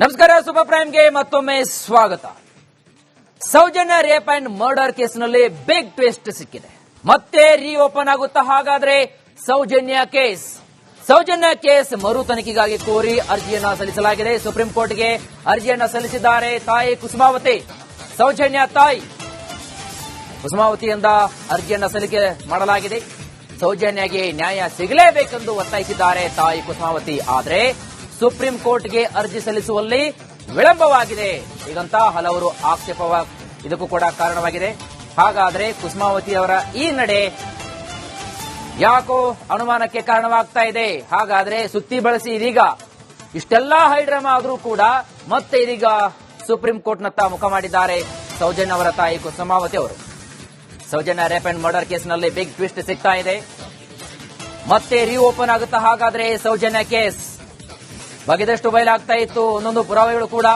ನಮಸ್ಕಾರ. ಸೂಪರ್ ಪ್ರೈಮ್ಗೆ ಮತ್ತೊಮ್ಮೆ ಸ್ವಾಗತ. ಸೌಜನ್ಯ ರೇಪ್ ಅಂಡ್ ಮರ್ಡರ್ ಕೇಸ್ನಲ್ಲಿ ಬಿಗ್ ಟ್ವಿಸ್ಟ್ ಸಿಕ್ಕಿದೆ. ಮತ್ತೆ ರೀಓಪನ್ ಆಗುತ್ತಾ? ಹಾಗಾದ್ರೆ ಸೌಜನ್ಯ ಕೇಸ್ ಮರು ತನಿಖೆಗಾಗಿ ಕೋರಿ ಅರ್ಜಿಯನ್ನ ಸಲ್ಲಿಸಲಾಗಿದೆ. ಸುಪ್ರೀಂ ಕೋರ್ಟ್ಗೆ ಅರ್ಜಿಯನ್ನ ಸಲ್ಲಿಸಿದ್ದಾರೆ ತಾಯಿ ಕುಸುಮಾವತಿ. ಸೌಜನ್ಯ ತಾಯಿ ಕುಸುಮಾವತಿಯಿಂದ ಅರ್ಜಿಯನ್ನ ಸಲ್ಲಿಕೆ ಮಾಡಲಾಗಿದೆ. ಸೌಜನ್ಯಗೆ ನ್ಯಾಯ ಸಿಗಲೇಬೇಕೆಂದು ಒತ್ತಾಯಿಸಿದ್ದಾರೆ ತಾಯಿ ಕುಸುಮಾವತಿ. ಆದರೆ ಸುಪ್ರೀಂ ಕೋರ್ಟ್ಗೆ ಅರ್ಜಿ ಸಲ್ಲಿಸುವಲ್ಲಿ ವಿಳಂಬವಾಗಿದೆ. ಹೀಗಂತ ಹಲವರು ಆಕ್ಷೇಪ ಇದಕ್ಕೂ ಕೂಡ ಕಾರಣವಾಗಿದೆ. ಹಾಗಾದ್ರೆ ಕುಸುಮಾವತಿ ಅವರ ಈ ನಡೆ ಯಾಕೋ ಅನುಮಾನಕ್ಕೆ ಕಾರಣವಾಗ್ತಾ ಇದೆ. ಹಾಗಾದ್ರೆ ಸುತ್ತಿ ಬಳಸಿ ಇದೀಗ ಇಷ್ಟೆಲ್ಲಾ ಹೈಡ್ರಾಮಾ ಆದರೂ ಕೂಡ ಮತ್ತೆ ಇದೀಗ ಸುಪ್ರೀಂ ಕೋರ್ಟ್ನತ್ತ ಮುಖ ಮಾಡಿದ್ದಾರೆ ಸೌಜನ್ಯ ಅವರ ತಾಯಿ ಕುಸುಮಾವತಿ ಅವರು. ಸೌಜನ್ಯ ರೇಪ್ ಅಂಡ್ ಮರ್ಡರ್ ಕೇಸ್ನಲ್ಲಿ ಬಿಗ್ ಟ್ವಿಸ್ಟ್ ಸಿಗ್ತಾ ಇದೆ. ಮತ್ತೆ ರೀಓಪನ್ ಆಗುತ್ತಾ? ಹಾಗಾದ್ರೆ ಸೌಜನ್ಯ ಕೇಸ್ ಬಗೆದಷ್ಟು ಬಯಲಾಗ್ತಾ ಇತ್ತು. ಒಂದೊಂದು ಪುರಾವೆಗಳು ಕೂಡ.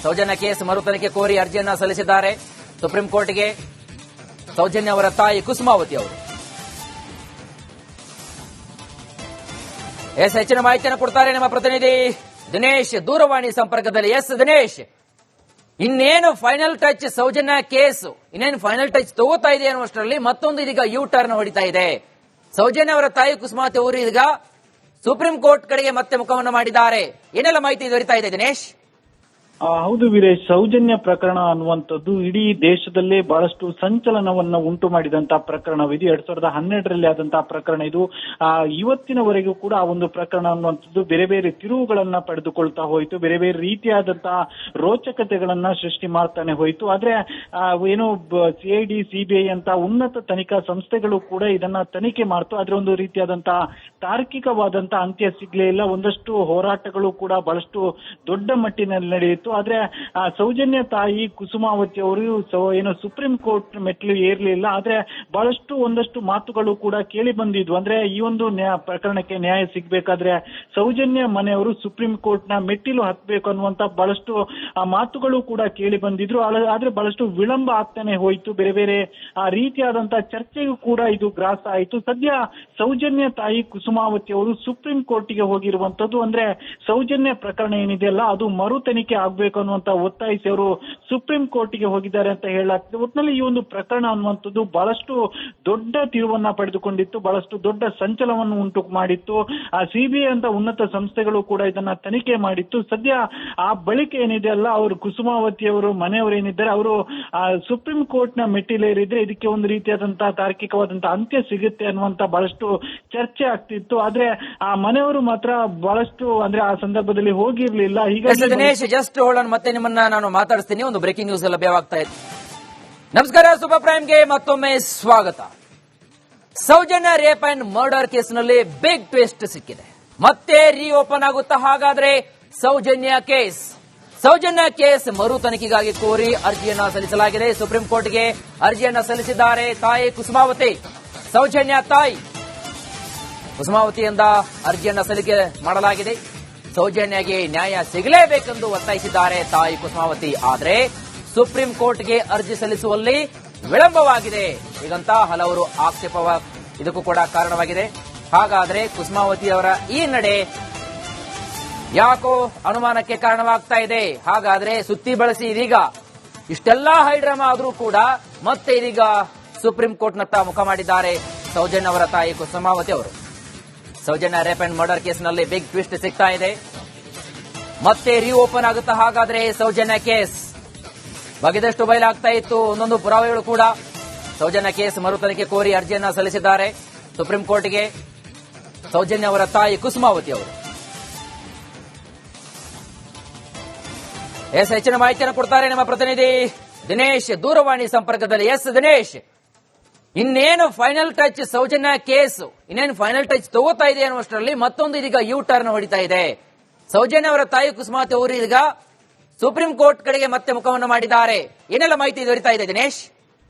ಸೌಜನ್ಯ ಕೇಸ್ ಮರು ತನಿಖೆ ಕೋರಿ ಅರ್ಜಿಯನ್ನ ಸಲ್ಲಿಸಿದ್ದಾರೆ ಸುಪ್ರೀಂ ಕೋರ್ಟ್ಗೆ ಸೌಜನ್ಯ ಅವರ ತಾಯಿ ಕುಸುಮಾವತಿ ಅವರು. ಹೆಚ್ಚಿನ ಮಾಹಿತಿಯನ್ನು ಕೊಡ್ತಾರೆ ನಮ್ಮ ಪ್ರತಿನಿಧಿ ದಿನೇಶ್ ದೂರವಾಣಿ ಸಂಪರ್ಕದಲ್ಲಿ. ದಿನೇಶ್, ಇನ್ನೇನು ಫೈನಲ್ ಟಚ್ ಸೌಜನ್ಯ ಕೇಸ್ ಇನ್ನೇನು ಫೈನಲ್ ಟಚ್ ತಗೋತಾ ಇದೆ ಅನ್ನುವಷ್ಟರಲ್ಲಿ ಮತ್ತೊಂದು ಇದೀಗ ಯೂ ಟರ್ನ್ ಹೊಡಿತಾ ಇದೆ. ಸೌಜನ್ಯ ಅವರ ತಾಯಿ ಕುಸುಮಾವತಿ ಅವರು ಈಗ ಸುಪ್ರೀಂ ಕೋರ್ಟ್ ಕಡೆಗೆ ಮತ್ತೆ ಮುಖವನ್ನು ಮಾಡಿದ್ದಾರೆ. ಏನೆಲ್ಲ ಮಾಹಿತಿ ದೊರೀತಾ ಇದೆ ದಿನೇಶ್? ಹೌದು ವೀರೇಶ್, ಸೌಜನ್ಯ ಪ್ರಕರಣ ಅನ್ನುವಂಥದ್ದು ಇಡೀ ದೇಶದಲ್ಲೇ ಬಹಳಷ್ಟು ಸಂಚಲನವನ್ನ ಉಂಟು ಮಾಡಿದಂತಹ ಪ್ರಕರಣವಿದು. 2012ರಲ್ಲಿ ಆದಂತಹ ಪ್ರಕರಣ ಇದು. ಇವತ್ತಿನವರೆಗೂ ಕೂಡ ಆ ಒಂದು ಪ್ರಕರಣ ಅನ್ನುವಂಥದ್ದು ಬೇರೆ ಬೇರೆ ತಿರುವುಗಳನ್ನ ಪಡೆದುಕೊಳ್ತಾ ಹೋಯಿತು. ಬೇರೆ ಬೇರೆ ರೀತಿಯಾದಂತಹ ರೋಚಕತೆಗಳನ್ನ ಸೃಷ್ಟಿ ಮಾಡ್ತಾನೆ ಹೋಯಿತು. ಆದ್ರೆ ಏನು ಸಿಐಡಿ, ಸಿಬಿಐ ಅಂತ ಉನ್ನತ ತನಿಖಾ ಸಂಸ್ಥೆಗಳು ಕೂಡ ಇದನ್ನ ತನಿಖೆ ಮಾಡ್ತು. ಆದ್ರೆ ಒಂದು ರೀತಿಯಾದಂತಹ ತಾರ್ಕಿಕವಾದಂತಹ ಅಂತ್ಯ ಸಿಗ್ಲೇ ಇಲ್ಲ. ಒಂದಷ್ಟು ಹೋರಾಟಗಳು ಕೂಡ ಬಹಳಷ್ಟು ದೊಡ್ಡ ಮಟ್ಟಿನಲ್ಲಿ ನಡೆಯಿತು. ಆದ್ರೆ ಸೌಜನ್ಯ ತಾಯಿ ಕುಸುಮಾವತಿ ಅವರು ಏನು ಸುಪ್ರೀಂ ಕೋರ್ಟ್ ಮೆಟ್ಟಿಲು ಏರ್ಲಿಲ್ಲ. ಆದ್ರೆ ಬಹಳಷ್ಟು ಒಂದಷ್ಟು ಮಾತುಗಳು ಕೂಡ ಕೇಳಿ ಬಂದಿದ್ವು. ಅಂದ್ರೆ ಈ ಒಂದು ಪ್ರಕರಣಕ್ಕೆ ನ್ಯಾಯ ಸಿಗ್ಬೇಕಾದ್ರೆ ಸೌಜನ್ಯ ಮನೆಯವರು ಸುಪ್ರೀಂ ಕೋರ್ಟ್ ನ ಮೆಟ್ಟಿಲು ಹತ್ತಬೇಕು ಅನ್ನುವಂತ ಬಹಳಷ್ಟು ಮಾತುಗಳು ಕೂಡ ಕೇಳಿ ಬಂದಿದ್ರು. ಆದ್ರೆ ಬಹಳಷ್ಟು ವಿಳಂಬ ಆಗ್ತಾನೆ ಹೋಯ್ತು. ಬೇರೆ ಬೇರೆ ರೀತಿಯಾದಂತಹ ಚರ್ಚೆಗೂ ಕೂಡ ಇದು ಗ್ರಾಸ ಆಯಿತು. ಸದ್ಯ ಸೌಜನ್ಯ ತಾಯಿ ಕುಸುಮಾವತಿ ಅವರು ಸುಪ್ರೀಂ ಕೋರ್ಟ್ಗೆ ಹೋಗಿರುವಂತದ್ದು. ಅಂದ್ರೆ ಸೌಜನ್ಯ ಪ್ರಕರಣ ಏನಿದೆಯಲ್ಲ ಅದು ಮರು ತನಿಖೆ ಆಗ್ಬೇಕು ಅನ್ನುವಂತ ಒತ್ತಾಯಿಸಿ ಅವರು ಸುಪ್ರೀಂ ಕೋರ್ಟ್ಗೆ ಹೋಗಿದ್ದಾರೆ ಅಂತ ಹೇಳಲಾಗ್ತದೆ. ಒಟ್ಟಿನಲ್ಲಿ ಈ ಒಂದು ಪ್ರಕರಣ ಅನ್ನುವಂಥದ್ದು ಬಹಳಷ್ಟು ದೊಡ್ಡ ತಿರುವನ್ನ ಪಡೆದುಕೊಂಡಿತ್ತು. ಬಹಳಷ್ಟು ದೊಡ್ಡ ಸಂಚಲನವನ್ನು ಉಂಟು ಮಾಡಿತ್ತು. ಸಿಬಿಐ ಅಂತ ಉನ್ನತ ಸಂಸ್ಥೆಗಳು ಕೂಡ ಇದನ್ನ ತನಿಖೆ ಮಾಡಿತ್ತು. ಸದ್ಯ ಆ ಬಳಿಕ ಏನಿದೆ ಅಲ್ಲ, ಅವರು ಕುಸುಮಾವತಿ ಅವರು ಮನೆಯವರು ಏನಿದ್ದಾರೆ ಅವರು ಸುಪ್ರೀಂ ಕೋರ್ಟ್ ನ ಮೆಟ್ಟಿಲೇರಿದ್ರೆ ಇದಕ್ಕೆ ಒಂದು ರೀತಿಯಾದಂತಹ ತಾರ್ಕಿಕವಾದಂತಹ ಅಂತ್ಯ ಸಿಗುತ್ತೆ ಅನ್ನುವಂತ ಬಹಳಷ್ಟು ಚರ್ಚೆ ಆಗ್ತಿತ್ತು. ಆದ್ರೆ ಆ ಮನೆಯವರು ಮಾತ್ರ ಬಹಳಷ್ಟು ಅಂದ್ರೆ ಆ ಸಂದರ್ಭದಲ್ಲಿ ಹೋಗಿರ್ಲಿಲ್ಲ. ಹೀಗಾಗಿ ಜಸ್ಟ್ ಹೋಲ್ಡ್, ಮತ್ತೆ ನಿಮ್ಮನ್ನ ನಾನು ಮಾತಾಡಿಸ್ತೀನಿ. ಒಂದು ಬ್ರೇಕಿಂಗ್ ನ್ಯೂಸ್ ಲಭ್ಯವಾಗ್ತಾ ಇದೆ. ನಮಸ್ಕಾರ. ಸೂಪರ್ ಪ್ರೈಮ್ಗೆ ಮತ್ತೊಮ್ಮೆ ಸ್ವಾಗತ. ಸೌಜನ್ಯ ರೇಪ್ ಅಂಡ್ ಮರ್ಡರ್ ಕೇಸ್ನಲ್ಲಿ ಬಿಗ್ ಟ್ವಿಸ್ಟ್ ಸಿಕ್ಕಿದೆ. ಮತ್ತೆ ರೀಓಪನ್ ಆಗುತ್ತಾ? ಹಾಗಾದ್ರೆ ಸೌಜನ್ಯ ಕೇಸ್ ಮರು ತನಿಖೆಗಾಗಿ ಕೋರಿ ಅರ್ಜಿಯನ್ನ ಸಲ್ಲಿಸಲಾಗಿದೆ. ಸುಪ್ರೀಂ ಕೋರ್ಟ್ಗೆ ಅರ್ಜಿಯನ್ನ ಸಲ್ಲಿಸಿದ್ದಾರೆ ತಾಯಿ ಕುಸುಮಾವತಿ. ಸೌಜನ್ಯ ತಾಯಿ ಕುಸುಮಾವತಿಯಿಂದ ಅರ್ಜಿಯನ್ನ ಸಲ್ಲಿಕೆ ಮಾಡಲಾಗಿದೆ. ಸೌಜನ್ಯಗೆ ನ್ಯಾಯ ಸಿಗಲೇಬೇಕೆಂದು ಒತ್ತಾಯಿಸಿದ್ದಾರೆ ತಾಯಿ ಕುಸುಮಾವತಿ. ಆದರೆ ಸುಪ್ರೀಂ ಕೋರ್ಟ್ಗೆ ಅರ್ಜಿ ಸಲ್ಲಿಸುವಲ್ಲಿ ವಿಳಂಬವಾಗಿದೆ. ಹೀಗಂತ ಹಲವರು ಆಕ್ಷೇಪ ಇದಕ್ಕೂ ಕೂಡ ಕಾರಣವಾಗಿದೆ. ಹಾಗಾದ್ರೆ ಕುಸುಮಾವತಿ ಅವರ ಈ ನಡೆ ಯಾಕೋ ಅನುಮಾನಕ್ಕೆ ಕಾರಣವಾಗ್ತಾ ಇದೆ. ಹಾಗಾದ್ರೆ ಸುತ್ತಿ ಬಳಸಿ ಇದೀಗ ಇಷ್ಟೆಲ್ಲಾ ಹೈಡ್ರಾಮಾ ಆದರೂ ಕೂಡ ಮತ್ತೆ ಇದೀಗ ಸುಪ್ರೀಂ ಕೋರ್ಟ್ನತ್ತ ಮುಖ ಮಾಡಿದ್ದಾರೆ ಸೌಜನ್ಯ ಅವರ ತಾಯಿ ಕುಸುಮಾವತಿ ಅವರು. ಸೌಜನ್ಯ ರೇಪ್ ಅಂಡ್ ಮರ್ಡರ್ ಕೇಸ್ನಲ್ಲಿ ಬಿಗ್ ಟ್ವಿಸ್ಟ್ ಸಿಗ್ತಾ ಇದೆ. ಮತ್ತೆ ರೀಓಪನ್ ಆಗುತ್ತಾ? ಹಾಗಾದ್ರೆ ಸೌಜನ್ಯ ಕೇಸ್ ಬಗೆದಷ್ಟು ಬಯಲಾಗ್ತಾ ಇತ್ತು. ಒಂದೊಂದು ಪುರಾವೆಗಳು ಕೂಡ. ಸೌಜನ್ಯ ಕೇಸ್ ಮರು ತನಿಖೆ ಕೋರಿ ಅರ್ಜಿಯನ್ನ ಸಲ್ಲಿಸಿದ್ದಾರೆ ಸುಪ್ರೀಂ ಕೋರ್ಟ್ಗೆ ಸೌಜನ್ಯ ಅವರ ತಾಯಿ ಕುಸುಮಾವತಿ ಅವರು. ಹೆಚ್ಚಿನ ಮಾಹಿತಿಯನ್ನು ಕೊಡ್ತಾರೆ ನಮ್ಮ ಪ್ರತಿನಿಧಿ ದಿನೇಶ್ ದೂರವಾಣಿ ಸಂಪರ್ಕದಲ್ಲಿ. ದಿನೇಶ್, ಇನ್ನೇನು ಫೈನಲ್ ಟಚ್ ಸೌಜನ್ಯ ಕೇಸ್ ಇನ್ನೇನು ಫೈನಲ್ ಟಚ್ ತಗೋತಾ ಇದೆ ಅನ್ನುವಷ್ಟರಲ್ಲಿ ಮತ್ತೊಂದು ಇದೀಗ ಯೂ ಟರ್ನ್ ಹೊಡಿತಾ ಇದೆ. ಸೌಜನ್ಯ ಅವರ ತಾಯಿ ಕುಸುಮಾವತಿ ಅವರು ಈಗ ಸುಪ್ರೀಂ ಕೋರ್ಟ್ ಕಡೆಗೆ ಮತ್ತೆ ಮುಖವನ್ನು ಮಾಡಿದ್ದಾರೆ. ಏನೆಲ್ಲ ಮಾಹಿತಿ ದೊರೀತಾ ಇದೆ ದಿನೇಶ್?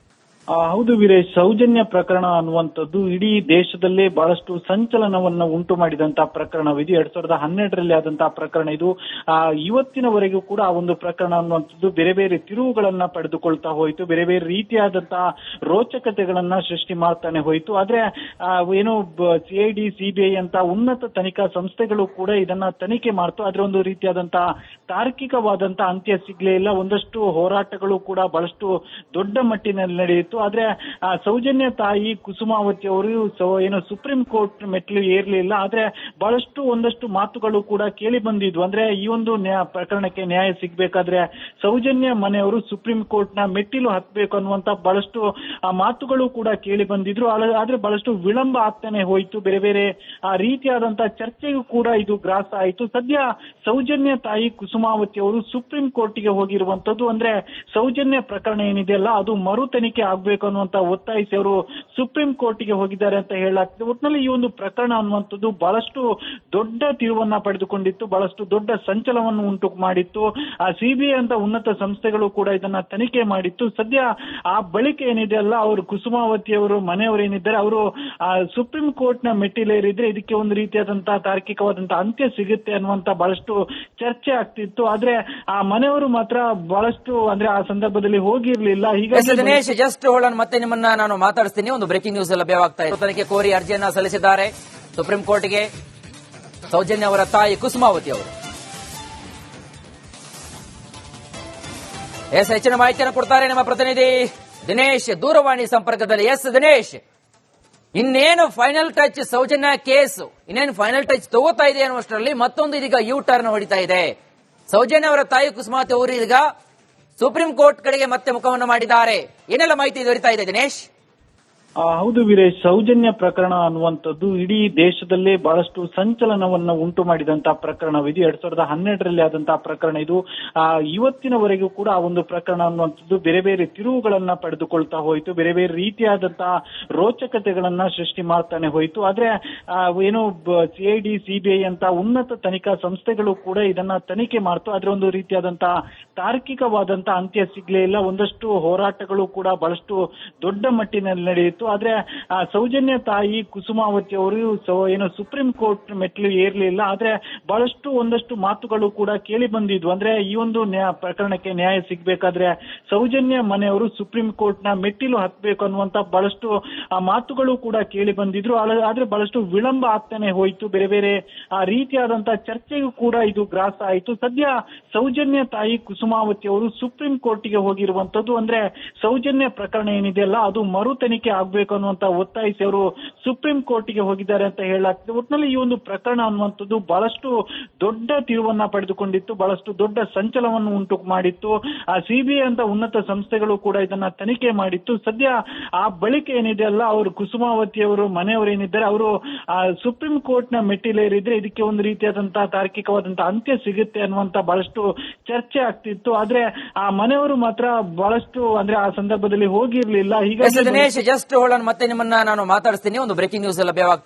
ಹೌದು ವೀರೇಶ್, ಸೌಜನ್ಯ ಪ್ರಕರಣ ಅನ್ನುವಂಥದ್ದು ಇಡೀ ದೇಶದಲ್ಲೇ ಬಹಳಷ್ಟು ಸಂಚಲನವನ್ನ ಉಂಟು ಮಾಡಿದಂತಹ ಪ್ರಕರಣವಿದು. 2012ರಲ್ಲಿ ಆದಂತಹ ಪ್ರಕರಣ ಇದು. ಇವತ್ತಿನವರೆಗೂ ಕೂಡ ಆ ಒಂದು ಪ್ರಕರಣ ಅನ್ನುವಂಥದ್ದು ಬೇರೆ ಬೇರೆ ತಿರುವುಗಳನ್ನ ಪಡೆದುಕೊಳ್ತಾ ಹೋಯಿತು. ಬೇರೆ ಬೇರೆ ರೀತಿಯಾದಂತಹ ರೋಚಕತೆಗಳನ್ನ ಸೃಷ್ಟಿ ಮಾಡ್ತಾನೆ ಹೋಯಿತು. ಆದ್ರೆ ಏನು ಸಿಐಡಿ, ಸಿಬಿಐ ಅಂತ ಉನ್ನತ ತನಿಖಾ ಸಂಸ್ಥೆಗಳು ಕೂಡ ಇದನ್ನ ತನಿಖೆ ಮಾಡ್ತು. ಆದ್ರೆ ಒಂದು ರೀತಿಯಾದಂತಹ ತಾರ್ಕಿಕವಾದಂತ ಅಂತ್ಯ ಸಿಗ್ಲೇ ಇಲ್ಲ. ಒಂದಷ್ಟು ಹೋರಾಟಗಳು ಕೂಡ ಬಹಳಷ್ಟು ದೊಡ್ಡ ಮಟ್ಟಿನಲ್ಲಿ ನಡೆಯಿತು. ಆದ್ರೆ ಸೌಜನ್ಯ ತಾಯಿ ಕುಸುಮಾವತಿ ಅವರು ಏನು ಸುಪ್ರೀಂ ಕೋರ್ಟ್ ಮೆಟ್ಲು ಏರ್ಲಿಲ್ಲ. ಆದ್ರೆ ಬಹಳಷ್ಟು ಒಂದಷ್ಟು ಮಾತುಗಳು ಕೂಡ ಕೇಳಿ ಬಂದಿದ್ವು. ಅಂದ್ರೆ ಈ ಒಂದು ಪ್ರಕರಣಕ್ಕೆ ನ್ಯಾಯ ಸಿಗ್ಬೇಕಾದ್ರೆ ಸೌಜನ್ಯ ಮನೆಯವರು ಸುಪ್ರೀಂ ಕೋರ್ಟ್ ನ ಮೆಟ್ಟಿಲು ಹತ್ತಬೇಕು ಅನ್ನುವಂತ ಬಹಳಷ್ಟು ಮಾತುಗಳು ಕೂಡ ಕೇಳಿ ಬಂದಿದ್ರು. ಆದ್ರೆ ಬಹಳಷ್ಟು ವಿಳಂಬ ಆಗ್ತಾನೆ ಹೋಯ್ತು. ಬೇರೆ ಬೇರೆ ರೀತಿಯಾದಂತಹ ಚರ್ಚೆಗೂ ಕೂಡ ಇದು ಗ್ರಾಸ ಆಯಿತು. ಸದ್ಯ ಸೌಜನ್ಯ ತಾಯಿ ಕುಸುಮಾವತಿ ಅವರು ಸುಪ್ರೀಂ ಕೋರ್ಟ್ಗೆ ಹೋಗಿರುವಂತದ್ದು. ಅಂದ್ರೆ ಸೌಜನ್ಯ ಪ್ರಕರಣ ಏನಿದೆಯಲ್ಲ ಅದು ಮರು ತನಿಖೆ ಆಗ್ಬೇಕು ಅನ್ನುವಂತ ಒತ್ತಾಯಿಸಿ ಅವರು ಸುಪ್ರೀಂ ಕೋರ್ಟ್ಗೆ ಹೋಗಿದ್ದಾರೆ ಅಂತ ಹೇಳಲಾಗ್ತದೆ. ಒಟ್ಟಿನಲ್ಲಿ ಈ ಒಂದು ಪ್ರಕರಣ ಅನ್ನುವಂಥದ್ದು ಬಹಳಷ್ಟು ದೊಡ್ಡ ತಿರುವನ್ನ ಪಡೆದುಕೊಂಡಿತ್ತು, ಬಹಳಷ್ಟು ದೊಡ್ಡ ಸಂಚಲನವನ್ನು ಉಂಟು ಮಾಡಿತ್ತು. ಸಿಬಿಐ ಅಂತ ಉನ್ನತ ಸಂಸ್ಥೆಗಳು ಕೂಡ ಇದನ್ನ ತನಿಖೆ ಮಾಡಿತ್ತು. ಸದ್ಯ ಆ ಬಳಿಕ ಏನಿದೆಯಲ್ಲ ಅವರು ಕುಸುಮಾವತಿ ಅವರು ಮನೆಯವರು ಏನಿದ್ದಾರೆ ಅವರು ಸುಪ್ರೀಂ ಕೋರ್ಟ್ ನ ಮೆಟ್ಟಿಲೇರಿದ್ರೆ ಇದಕ್ಕೆ ಒಂದು ರೀತಿಯಾದಂತಹ ತಾರ್ಕಿಕವಾದಂತಹ ಅಂತ್ಯ ಸಿಗುತ್ತೆ ಅನ್ನುವಂತ ಬಹಳಷ್ಟು ಚರ್ಚೆ ಆಗ್ತಿತ್ತು. ಆದ್ರೆ ಆ ಮನೆಯವರು ಮಾತ್ರ ಬಹಳಷ್ಟು ಅಂದ್ರೆ ಆ ಸಂದರ್ಭದಲ್ಲಿ ಹೋಗಿರ್ಲಿಲ್ಲ. ಹೀಗಾಗಿ ದಿನೇಶ್ ಜಸ್ಟ್ ಹೋಲ್ಡ್ ಮತ್ತೆ ನಿಮ್ಮನ್ನ ನಾನು ಮಾತಾಡಿಸ್ತೀನಿ. ಒಂದು ಬ್ರೇಕಿಂಗ್ ನ್ಯೂಸ್ ಲಭ್ಯವಾಗ್ತಾ ಇದೆ. ತನಿಖೆ ಕೋರಿ ಅರ್ಜಿಯನ್ನ ಸಲ್ಲಿಸಿದ್ದಾರೆ ಸುಪ್ರೀಂ ಕೋರ್ಟ್ಗೆ ಸೌಜನ್ಯ ಅವರ ತಾಯಿ ಕುಸುಮಾವತಿ ಅವರು. ಹೆಚ್ಚಿನ ಮಾಹಿತಿಯನ್ನು ಕೊಡ್ತಾರೆ ನಮ್ಮ ಪ್ರತಿನಿಧಿ ದಿನೇಶ್ ದೂರವಾಣಿ ಸಂಪರ್ಕದಲ್ಲಿ. ಎಸ್ ದಿನೇಶ್, ಇನ್ನೇನು ಫೈನಲ್ ಟಚ್ ಸೌಜನ್ಯ ಕೇಸ್ ಇನ್ನೇನು ಫೈನಲ್ ಟಚ್ ತಗೋತಾ ಇದೆ ಅನ್ನುವಷ್ಟರಲ್ಲಿ ಮತ್ತೊಂದು ಇದೀಗ ಯೂ ಟರ್ನ್ ಹೊಡಿತಾ ಇದೆ. ಸೌಜನ್ಯ ಅವರ ತಾಯಿ ಕುಸುಮಾವತಿ ಅವರು ಈಗ ಸುಪ್ರೀಂ ಕೋರ್ಟ್ ಕಡೆಗೆ ಮತ್ತೆ ಮುಖವನ್ನು ಮಾಡಿದ್ದಾರೆ. ಏನೆಲ್ಲ ಮಾಹಿತಿ ದೊರೀತಾ ಇದೆ ದಿನೇಶ್? ಹೌದು ವೀರೇಶ್, ಸೌಜನ್ಯ ಪ್ರಕರಣ ಅನ್ನುವಂಥದ್ದು ಇಡೀ ದೇಶದಲ್ಲೇ ಬಹಳಷ್ಟು ಸಂಚಲನವನ್ನ ಉಂಟು ಮಾಡಿದಂತಹ ಪ್ರಕರಣವಿದು. 2012ರಲ್ಲಿ ಆದಂತಹ ಪ್ರಕರಣ ಇದು. ಇವತ್ತಿನವರೆಗೂ ಕೂಡ ಆ ಒಂದು ಪ್ರಕರಣ ಅನ್ನುವಂಥದ್ದು ಬೇರೆ ಬೇರೆ ತಿರುವುಗಳನ್ನ ಪಡೆದುಕೊಳ್ತಾ ಹೋಯಿತು, ಬೇರೆ ಬೇರೆ ರೀತಿಯಾದಂತಹ ರೋಚಕತೆಗಳನ್ನ ಸೃಷ್ಟಿ ಮಾಡ್ತಾನೆ ಹೋಯಿತು. ಆದ್ರೆ ಏನು ಸಿಐಡಿ ಸಿಬಿಐ ಅಂತ ಉನ್ನತ ತನಿಖಾ ಸಂಸ್ಥೆಗಳು ಕೂಡ ಇದನ್ನ ತನಿಖೆ ಮಾಡ್ತು. ಆದ್ರೆ ಒಂದು ರೀತಿಯಾದಂತಹ ತಾರ್ಕಿಕವಾದಂತಹ ಅಂತ್ಯ ಸಿಗ್ಲೇ ಇಲ್ಲ. ಒಂದಷ್ಟು ಹೋರಾಟಗಳು ಕೂಡ ಬಹಳಷ್ಟು ದೊಡ್ಡ ಮಟ್ಟಿನಲ್ಲಿ ನಡೆಯಿತು. ಆದ್ರೆ ಸೌಜನ್ಯ ತಾಯಿ ಕುಸುಮಾವತಿ ಅವರು ಏನು ಸುಪ್ರೀಂ ಕೋರ್ಟ್ ಮೆಟ್ಲು ಏರ್ಲಿಲ್ಲ. ಆದ್ರೆ ಬಹಳಷ್ಟು ಒಂದಷ್ಟು ಮಾತುಗಳು ಕೂಡ ಕೇಳಿ ಬಂದಿದ್ವು. ಅಂದ್ರೆ ಈ ಒಂದು ಪ್ರಕರಣಕ್ಕೆ ನ್ಯಾಯ ಸಿಗ್ಬೇಕಾದ್ರೆ ಸೌಜನ್ಯ ಮನೆಯವರು ಸುಪ್ರೀಂ ಕೋರ್ಟ್ ನ ಮೆಟ್ಟಿಲು ಹತ್ತಬೇಕು ಅನ್ನುವಂತ ಬಹಳಷ್ಟು ಮಾತುಗಳು ಕೂಡ ಕೇಳಿ ಬಂದಿದ್ರು. ಆದ್ರೆ ಬಹಳಷ್ಟು ವಿಳಂಬ ಆಗ್ತಾನೆ ಹೋಯ್ತು. ಬೇರೆ ಬೇರೆ ರೀತಿಯಾದಂತಹ ಚರ್ಚೆಗೂ ಕೂಡ ಇದು ಗ್ರಾಸ ಆಯಿತು. ಸದ್ಯ ಸೌಜನ್ಯ ತಾಯಿ ಕುಸುಮಾವತಿ ಅವರು ಸುಪ್ರೀಂ ಕೋರ್ಟ್ಗೆ ಹೋಗಿರುವಂತದ್ದು. ಅಂದ್ರೆ ಸೌಜನ್ಯ ಪ್ರಕರಣ ಏನಿದೆಯಲ್ಲ ಅದು ಮರು ತನಿಖೆ ಆಗ್ಬೇಕು ಅನ್ನುವಂತ ಒತ್ತಾಯಿಸಿ ಅವರು ಸುಪ್ರೀಂ ಕೋರ್ಟ್ಗೆ ಹೋಗಿದ್ದಾರೆ ಅಂತ ಹೇಳಲಾಗ್ತದೆ. ಒಟ್ಟಿನಲ್ಲಿ ಈ ಒಂದು ಪ್ರಕರಣ ಅನ್ನುವಂಥದ್ದು ಬಹಳಷ್ಟು ದೊಡ್ಡ ತಿರುವನ್ನ ಪಡೆದುಕೊಂಡಿತ್ತು, ಬಹಳಷ್ಟು ದೊಡ್ಡ ಸಂಚಲನವನ್ನು ಉಂಟು ಮಾಡಿತ್ತು. ಸಿಬಿಐ ಅಂತ ಉನ್ನತ ಸಂಸ್ಥೆಗಳು ಕೂಡ ಇದನ್ನ ತನಿಖೆ ಮಾಡಿತ್ತು. ಸದ್ಯ ಆ ಬಳಿಕ ಏನಿದೆಯಲ್ಲ ಅವರು ಕುಸುಮಾವತಿ ಅವರು ಮನೆಯವರು ಏನಿದ್ದಾರೆ ಅವರು ಸುಪ್ರೀಂ ಕೋರ್ಟ್ ನ ಮೆಟ್ಟಿಲೇರಿದ್ರೆ ಇದಕ್ಕೆ ಒಂದು ರೀತಿಯಾದಂತಹ ತಾರ್ಕಿಕವಾದಂತಹ ಅಂತ್ಯ ಸಿಗುತ್ತೆ ಅನ್ನುವಂತ ಬಹಳಷ್ಟು ಚರ್ಚೆ ಆಗ್ತಿತ್ತು. ಆದ್ರೆ ಆ ಮನೆಯವರು ಮಾತ್ರ ಬಹಳಷ್ಟು ಅಂದ್ರೆ ಆ ಸಂದರ್ಭದಲ್ಲಿ ಹೋಗಿರ್ಲಿಲ್ಲ. ಹೀಗಾಗಿ ದಿನೇಶ್ ಜಸ್ಟ್ ಹೋಲ್ಡ್ ಮತ್ತೆ ನಿಮ್ಮನ್ನ ನಾನು ಮಾತಾಡಿಸ್ತೀನಿ. ಒಂದು ಬ್ರೇಕಿಂಗ್ ನ್ಯೂಸ್ ಲಭ್ಯವಾಗ್ತಾ ಇದೆ.